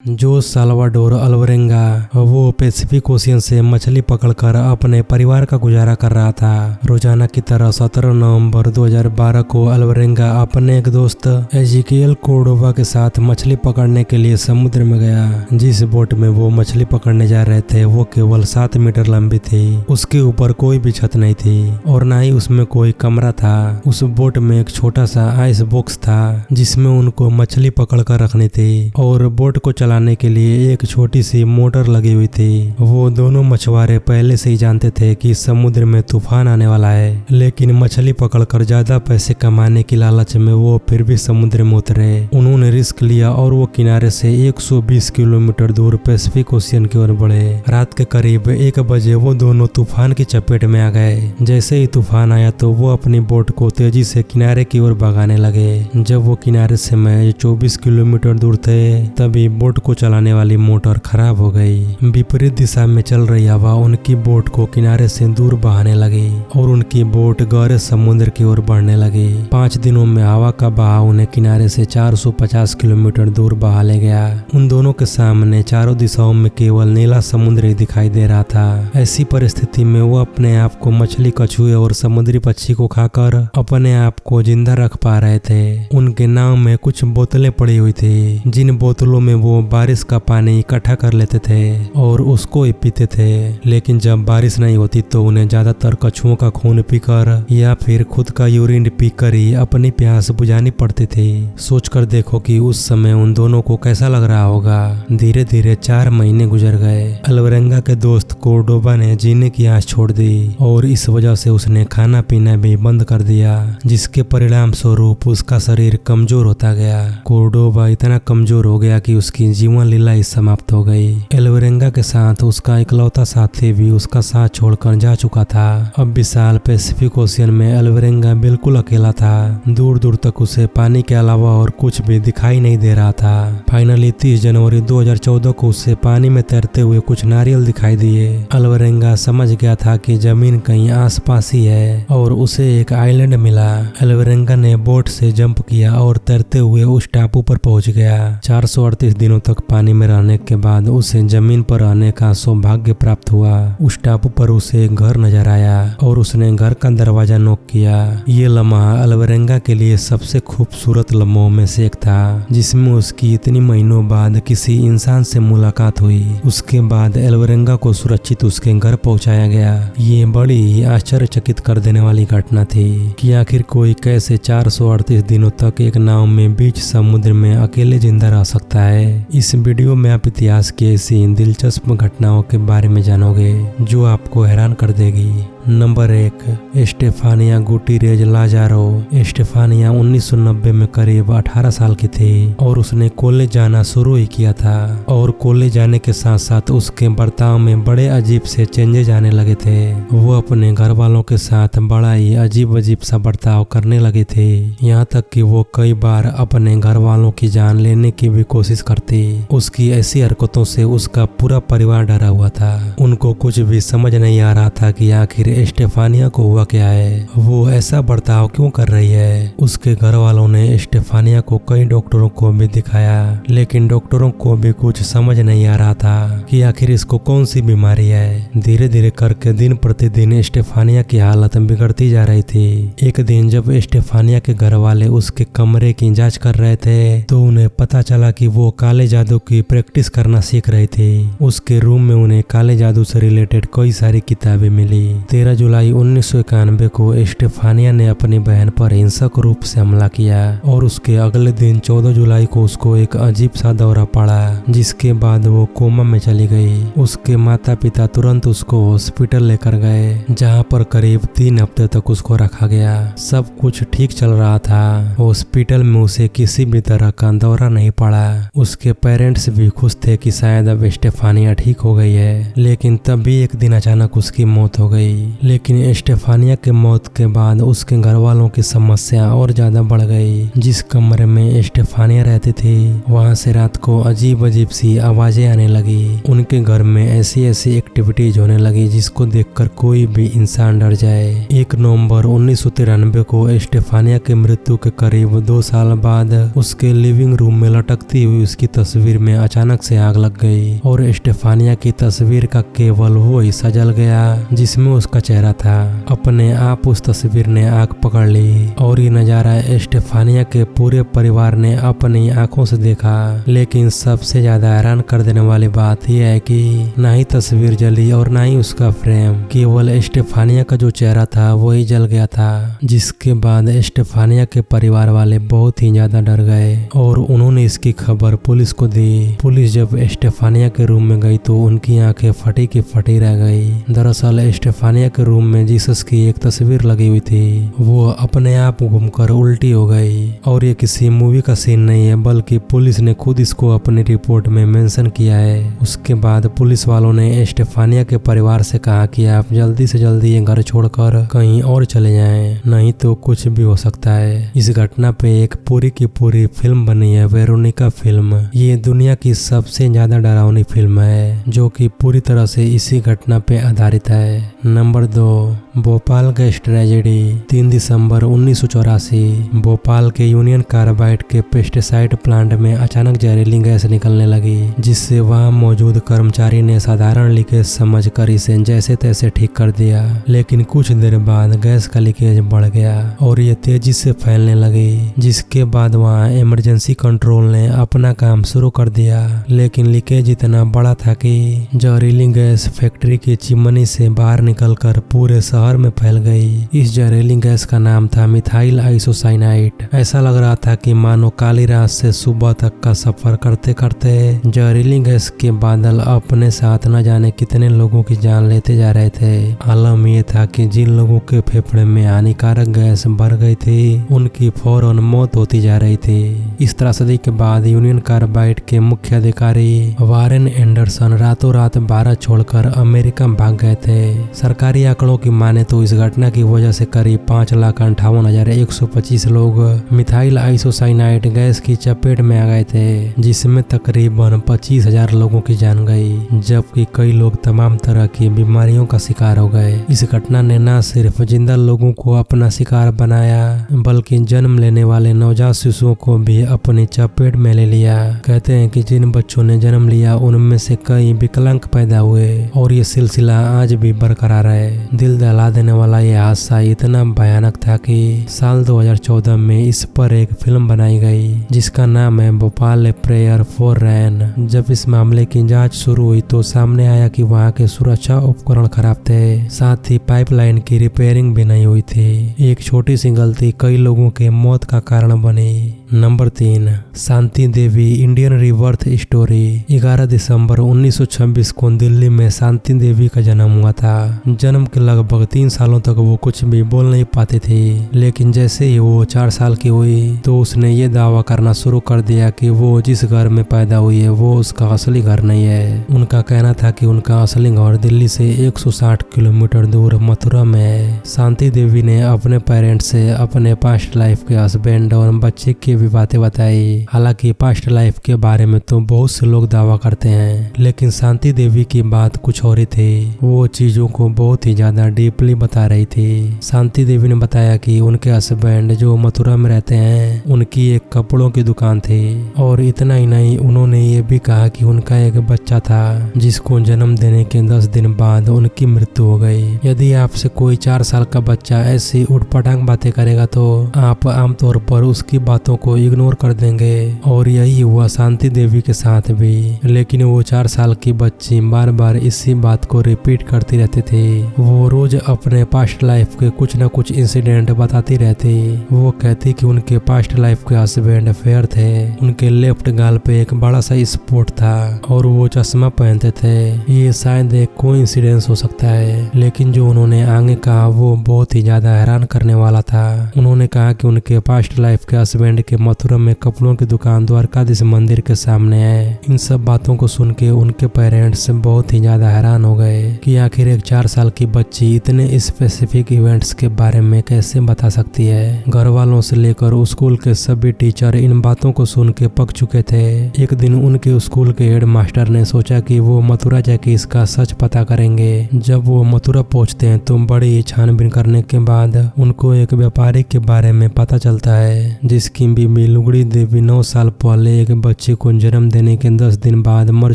जो साल्वाडोर अल्वरेंगा वो Pacific ocean से मछली पकड़कर अपने परिवार का गुजारा कर रहा था। रोजाना की तरह 17 नवंबर 2012 को अल्वरेंगा अपने एक दोस्त एजिकियल कोर्डोवा के साथ मछली पकड़ने के लिए समुद्र में गया। जिस बोट में वो मछली पकड़ने जा रहे थे वो केवल 7 मीटर लंबी थी। उसके ऊपर कोई भी छत नहीं थी और ना ही उसमें कोई कमरा था। उस बोट में एक छोटा सा आइस बॉक्स था जिसमें उनको मछली पकड़ कर रखनी थी और बोट को चलाने के लिए एक छोटी सी मोटर लगी हुई थी। वो दोनों मछुआरे पहले से ही जानते थे कि समुद्र में तूफान आने वाला है, लेकिन मछली पकड़कर ज्यादा पैसे कमाने की लालच में वो फिर भी समुद्र में उतरे। उन्होंने रिस्क लिया और वो किनारे से 120 किलोमीटर दूर पैसिफिक ओशियन की ओर बढ़े। रात के करीब 1 बजे वो दोनों तूफान की चपेट में आ गए। जैसे ही तूफान आया तो वो अपनी बोट को तेजी से किनारे की ओर भगाने लगे। जब वो किनारे से महज 24 किलोमीटर दूर थे तभी बोट को चलाने वाली मोटर खराब हो गई। विपरीत दिशा में चल रही हवा उनकी बोट को किनारे से दूर बहाने लगी और उनकी बोट गहरे समुद्र की ओर बढ़ने लगी। 5 दिनों में हवा का बहाव उन्हें किनारे से 450 किलोमीटर दूर बहा ले गया। उन दोनों के सामने चारों दिशाओं में केवल नीला समुद्र ही दिखाई दे रहा था। ऐसी परिस्थिति में वो अपने आप को मछली, कछुए और समुद्री पक्षी को खाकर अपने आप को जिंदा रख पा रहे थे। उनके नाव में कुछ बोतलें पड़ी हुई थी जिन बोतलों में वो बारिश का पानी इकट्ठा कर लेते थे और उसको ही पीते थे। लेकिन जब बारिश नहीं होती तो उन्हें ज्यादातर कछुओं का खून पीकर या फिर खुद का यूरिन पीकर ही अपनी प्यास बुझानी पड़ती थी। सोचकर देखो कि उस समय उन दोनों को कैसा लग रहा होगा। धीरे धीरे 4 महीने गुजर गए। अल्वरेंगा के दोस्त कोर्डोबा ने जीने की आस छोड़ दी और इस वजह से उसने खाना पीना भी बंद कर दिया, जिसके परिणाम स्वरूप उसका शरीर कमजोर होता गया। कोर्डोबा इतना कमजोर हो गया कि उसकी जीवन लीला ही समाप्त हो गई। अल्वरेंगा के साथ उसका इकलौता साथी भी उसका साथ छोड़कर जा चुका था। अब विशाल पैसिफिक ओशियन में अल्वरेंगा बिल्कुल अकेला था। दूर दूर तक उसे पानी के अलावा और कुछ भी दिखाई नहीं दे रहा था। फाइनली 30 जनवरी 2014 को उसे पानी में तैरते हुए कुछ नारियल दिखाई दिए। अल्वरेंगा समझ गया था कि जमीन कहीं आस पास ही है और उसे एक आइलैंड मिला। अल्वरेंगा ने बोट से जंप किया और तैरते हुए उस टापू पर पहुंच गया। 438 दिनों तक पानी में रहने के बाद उसे जमीन पर रहने का सौभाग्य प्राप्त हुआ। उस टापू पर उसे एक घर नजर आया और उसने घर का दरवाजा नॉक किया। ये लम्हा अल्वरेंगा के लिए सबसे खूबसूरत लम्हों में से एक था, जिसमें उसकी इतनी महीनों बाद किसी इंसान से मुलाकात हुई। उसके बाद अल्वरेंगा को सुरक्षित उसके घर पहुंचाया गया। ये बड़ी ही आश्चर्यचकित कर देने वाली घटना थी कि आखिर कोई कैसे 438 दिनों तक एक नाव में बीच समुद्र में अकेले जिंदा रह सकता है। इस वीडियो में आप इतिहास की ऐसी दिलचस्प घटनाओं के बारे में जानोगे जो आपको हैरान कर देगी। Number 1, Stefania Gutierrez Lazaro. Stefania 1990 में करीब 18 साल की थी और उसने कॉलेज जाना शुरू ही किया था और कॉलेज जाने के साथ साथ उसके बर्ताव में बड़े अजीब से चेंजेस आने लगे थे। वो अपने घर वालों के साथ बड़ा ही अजीब सा बर्ताव करने लगी थी, यहाँ तक कि वो कई बार अपने घर वालों की जान लेने की भी कोशिश करती। उसकी ऐसी हरकतों से उसका पूरा परिवार डरा हुआ था। उनको कुछ भी समझ नहीं आ रहा था कि आखिर स्टेफानिया को हुआ क्या है, वो ऐसा बर्ताव क्यों कर रही है। उसके घर वालों ने स्टेफानिया को कई डॉक्टरों को भी दिखाया, लेकिन डॉक्टरों को भी कुछ समझ नहीं आ रहा था कि आखिर इसको कौन सी बीमारी है। धीरे धीरे करके दिन प्रतिदिन स्टेफानिया की हालत बिगड़ती जा रही थी। एक दिन जब स्टेफानिया के घर वाले उसके कमरे की जांच कर रहे थे तो उन्हें पता चला कि वो काले जादू की प्रैक्टिस करना सीख रही थी। उसके रूम में उन्हें काले जादू से रिलेटेड कई सारी किताबें मिली। 13 जुलाई 1991 को स्टेफानिया ने अपनी बहन पर हिंसक रूप से हमला किया और उसके अगले दिन 14 जुलाई को उसको एक अजीब सा दौरा पड़ा, जिसके बाद वो कोमा में चली गई। उसके माता पिता तुरंत उसको हॉस्पिटल लेकर गए, जहाँ पर करीब 3 हफ्ते तक उसको रखा गया। सब कुछ ठीक चल रहा था। हॉस्पिटल में उसे किसी भी तरह का दौरा नहीं पड़ा। उसके पेरेंट्स भी खुश थे कि शायद अब स्टेफानिया ठीक हो गई है, लेकिन तब भी एक दिन अचानक उसकी मौत हो गई। लेकिन स्टेफानिया के मौत के बाद उसके घर वालों की समस्या और ज्यादा बढ़ गई। जिस कमरे में स्टेफानिया रहती थी वहां से रात को अजीब अजीब सी आवाजें आने लगी। उनके घर में ऐसी ऐसी एक्टिविटीज होने लगी जिसको देखकर कोई भी इंसान डर जाए। 1 नवंबर 1993 को स्टेफानिया की मृत्यु के करीब 2 साल बाद उसके लिविंग रूम में लटकती हुई उसकी तस्वीर में अचानक से आग लग गई और स्टेफानिया की तस्वीर का केवल वो हिस्सा जल गया जिसमें उसका चेहरा था। अपने आप उस तस्वीर ने आग पकड़ ली और ये नजारा स्टेफानिया के पूरे परिवार ने अपनी आंखों से देखा। लेकिन सबसे ज्यादा हैरान कर देने वाली बात यह है कि ना ही तस्वीर जली और ना ही उसका फ्रेम, केवल स्टेफानिया का जो चेहरा था वही जल गया था। जिसके बाद स्टेफानिया के परिवार वाले बहुत ही ज्यादा डर गए और उन्होंने इसकी खबर पुलिस को दी। पुलिस जब स्टेफानिया के रूम में गई तो उनकी आंखें फटी की फटी रह गई। दरअसल स्टेफानिया के रूम में जीसस की एक तस्वीर लगी हुई थी, वो अपने आप घूमकर उल्टी हो गई। और ये किसी मूवी का सीन नहीं है बल्कि पुलिस ने खुद इसको अपनी रिपोर्ट में मेंशन किया है। उसके बाद पुलिस वालों ने स्टेफानिया के परिवार से कहा कि आप जल्दी से जल्दी ये घर छोड़कर कहीं और चले जाएं, नहीं तो कुछ भी हो सकता है। इस घटना पे एक पूरी की पूरी फिल्म बनी है, वेरोनिका फिल्म। ये दुनिया की सबसे ज्यादा डरावनी फिल्म है जो कि पूरी तरह से इसी घटना पे आधारित है। Number 2, Bhopal gas tragedy. 3 दिसंबर 1984 भोपाल के यूनियन कार्बाइड के पेस्टिसाइड प्लांट में अचानक जहरीली गैस निकलने लगी, जिससे वहां मौजूद कर्मचारी ने साधारण लीकेज समझकर इसे जैसे तैसे ठीक कर दिया। लेकिन कुछ देर बाद गैस का लीकेज बढ़ गया और ये तेजी से फैलने लगी, जिसके बाद वहां इमरजेंसी कंट्रोल ने अपना काम शुरू कर दिया। लेकिन लीकेज इतना बड़ा था कि जहरीली गैस फैक्ट्री की चिमनी से बाहर निकलकर पूरे शहर में फैल गई। इस जहरीली गैस का नाम था मिथाइल आइसोसाइनाइड। ऐसा लग रहा था कि मानो काली रात से सुबह तक का सफर करते करते जहरीली गैस के बादल अपने साथ न जाने कितने लोगों की जान लेते जा रहे थे। आलम ये था कि जिन लोगों के फेफड़े में हानिकारक गैस भर गई थी उनकी फौरन मौत होती जा रही थी। इस त्रासदी के बाद यूनियन कार्बाइड के मुख्य अधिकारी वारेन एंडरसन रातों रात भारत छोड़कर अमेरिका भाग गए थे। सरकारी आंकड़ों की माने तो इस घटना की वजह से करीब 5,58,125 लोग मिथाइल आइसोसाइनाइड गैस की चपेट में आ गए थे, जिसमें तकरीबन 25,000 लोगों की जान गई, जबकि कई लोग तमाम तरह की बीमारियों का शिकार हो गए। इस घटना ने न सिर्फ जिंदा लोगों को अपना शिकार बनाया बल्कि जन्म लेने वाले नवजात शिशुओं को भी अपनी चपेट में ले लिया। कहते हैं कि जिन बच्चों ने जन्म लिया उनमें से कई विकलांग पैदा हुए और ये सिलसिला आज भी बरकरार है। दिल दहला देने वाला ये हादसा इतना भयानक था कि साल 2014 में इस पर एक फिल्म बनाई गई जिसका नाम है भोपाल ए प्रेयर फॉर रैन। जब इस मामले की जांच शुरू हुई तो सामने आया कि वहां के सुरक्षा उपकरण खराब थे, साथ ही पाइपलाइन की रिपेयरिंग भी नहीं हुई थी। एक छोटी सी गलती कई लोगों के मौत का कारण बनी। Number 3, Shanti Devi Indian rebirth story. 11 दिसंबर 1926 को दिल्ली में शांति देवी का जन्म हुआ था। जन्म के लगभग 3 सालों तक वो कुछ भी बोल नहीं पाती थी, लेकिन जैसे ही वो 4 साल की हुई तो उसने ये दावा करना शुरू कर दिया कि वो जिस घर में पैदा हुई है वो उसका असली घर नहीं है। उनका कहना था कि उनका असली घर दिल्ली से 160 किलोमीटर दूर मथुरा में है। शांति देवी ने अपने पेरेंट्स से अपने पास्ट लाइफ के हस्बैंड और बच्चे की भी बातें बताई। हालांकि पास्ट लाइफ के बारे में तो बहुत से लोग दावा करते हैं, लेकिन शांति देवी की बात कुछ और ही थी। वो चीजों को बहुत ही ज्यादा डीपली बता रही थी। शांति देवी ने बताया कि उनके हस्बैंड जो मथुरा में रहते हैं उनकी एक कपड़ों की दुकान थी और इतना ही नहीं, उन्होंने ये भी कहा कि उनका एक बच्चा था जिसको जन्म देने के 10 दिन बाद उनकी मृत्यु हो गई। यदि आपसे कोई 4 साल का बच्चा ऐसी उठपटांग बातें करेगा तो आप आमतौर पर उसकी बातों को इग्नोर कर देंगे और यही हुआ शांति देवी के साथ भी। लेकिन वो 4 साल की बच्ची बार बार इसी बात को रिपीट करती रहती थी। वो रोज अपने पास्ट लाइफ के कुछ न कुछ इंसिडेंट बताती रहती। वो कहती कि उनके पास्ट लाइफ के हस्बैंड फेयर थे, उनके लेफ्ट गाल पे एक बड़ा सा स्पॉट था और वो चश्मा पहनते थे। ये शायद एक कोइंसिडेंस हो सकता है, लेकिन जो उन्होंने आगे कहा वो बहुत ही ज्यादा हैरान करने वाला था। उन्होंने कहा कि उनके पास्ट लाइफ के हस्बैंड के मथुरा में कपड़ों की दुकान द्वारकाधीश मंदिर के सामने आए। इन सब बातों को सुन के उनके पेरेंट्स बहुत ही ज्यादा हैरान हो गए कि आखिर एक 4 साल की बच्ची इतने स्पेसिफिक इवेंट्स के बारे में कैसे बता सकती है। घर वालों से लेकर स्कूल के सभी टीचर इन बातों को सुन के पक चुके थे। एक दिन उनके स्कूल के हेड मास्टर ने सोचा कि वो मथुरा जाके इसका सच पता करेंगे। जब वो मथुरा पहुंचते हैं तो बड़ी छानबीन करने के बाद उनको एक व्यापारी के बारे में पता चलता है जिसकी बीबी लुगड़ी देवी 9 साल पहले एक बच्चे को जन्म देने के 10 दिन बाद मर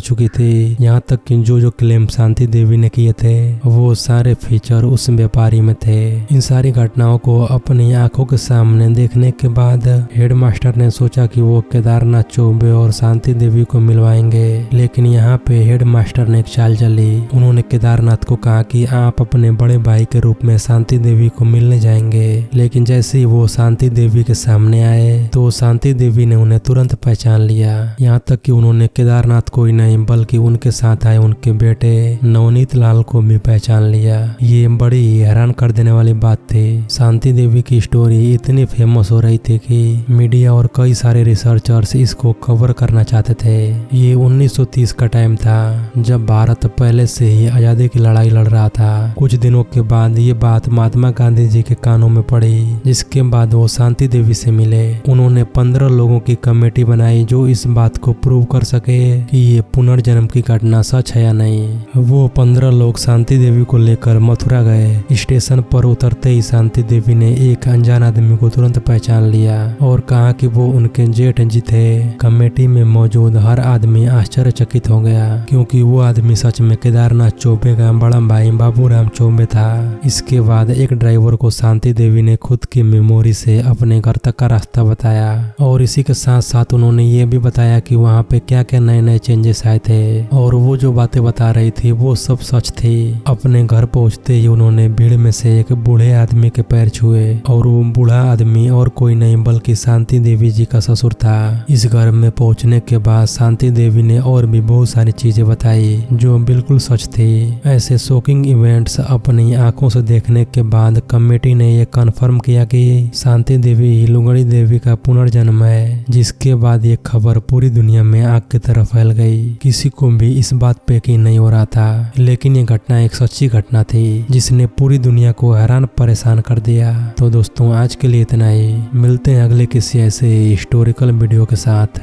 चुकी थी। यहाँ तक कि जो क्लेम शांति देवी ने किए थे वो सारे फीचर उस व्यापारी में थे। इन सारी घटनाओं को अपनी आंखों के सामने देखने के बाद हेडमास्टर ने सोचा कि वो केदारनाथ चौबे और शांति देवी को मिलवाएंगे। लेकिन यहाँ पे हेडमास्टर ने एक चाल चली। उन्होंने केदारनाथ को कहा कि आप अपने बड़े भाई के रूप में शांति देवी को मिलने जाएंगे। लेकिन जैसे ही वो शांति देवी के सामने आए तो शांति देवी ने उन्हें तुरंत पहचान लिया। यहाँ तक कि उन्होंने केदारनाथ को ही नहीं बल्कि उनके साथ आए उनके बेटे नवनीत लाल को भी पहचान लिया। ये बड़ी हैरान कर देने वाली बात थी। शांति देवी की स्टोरी इतनी फेमस हो रही थी कि मीडिया और कई सारे रिसर्चर्स इसको कवर करना चाहते थे। ये 1930 का टाइम था जब भारत पहले से ही आजादी की लड़ाई लड़ रहा था। कुछ दिनों के बाद ये बात महात्मा गांधी जी के कानों में पड़ी, जिसके बाद वो शांति देवी से मिले। उन्होंने 15 लोगों की कमेटी बनाई जो इस बात को प्रूव कर सके कि ये पुनर्जन्म की घटना सच है या नहीं। वो 15 लोग शांति देवी को लेकर मथुरा गए। स्टेशन पर उतरते ही शांति देवी ने एक अनजान आदमी को तुरंत पहचान लिया और कहा कि वो उनके जेठ जी थे। कमेटी में मौजूद हर आदमी आश्चर्यचकित हो गया क्योंकि वो आदमी सच में केदारनाथ चौबे का बड़ा भाई बाबूराम चौबे था। इसके बाद एक ड्राइवर को शांति देवी ने खुद की मेमोरी से अपने घर तक का रास्ता बताया और इसी के साथ साथ उन्होंने ये भी बताया कि वहाँ पे क्या क्या नए नए चेंजेस आए थे और वो जो बातें बता रही थी वो सब सच थी। अपने घर पहुँचते ही उन्होंने भीड़ में से एक बूढ़े आदमी के पैर छुए और वो बूढ़ा आदमी और कोई नहीं बल्कि शांति देवी जी का ससुर था। इस घर में पहुंचने के बाद शांति देवी ने और भी बहुत सारी चीजें बताई जो बिल्कुल सच थी। ऐसे शॉकिंग इवेंट्स अपनी आंखों से देखने के बाद कमेटी ने यह कंफर्म किया कि शांति देवी ही लुगड़ी देवी का पुनर्जन्म है। जिसके बाद ये खबर पूरी दुनिया में आग की तरह फैल गई। किसी को भी इस बात पे यकीन नहीं हो रहा था, लेकिन ये घटना एक सच्ची घटना थी जिसने पूरी दुनिया को हैरान परेशान कर दिया। तो दोस्तों आज के लिए इतना ही। मिलते हैं अगले किसी ऐसे हिस्टोरिकल वीडियो के साथ।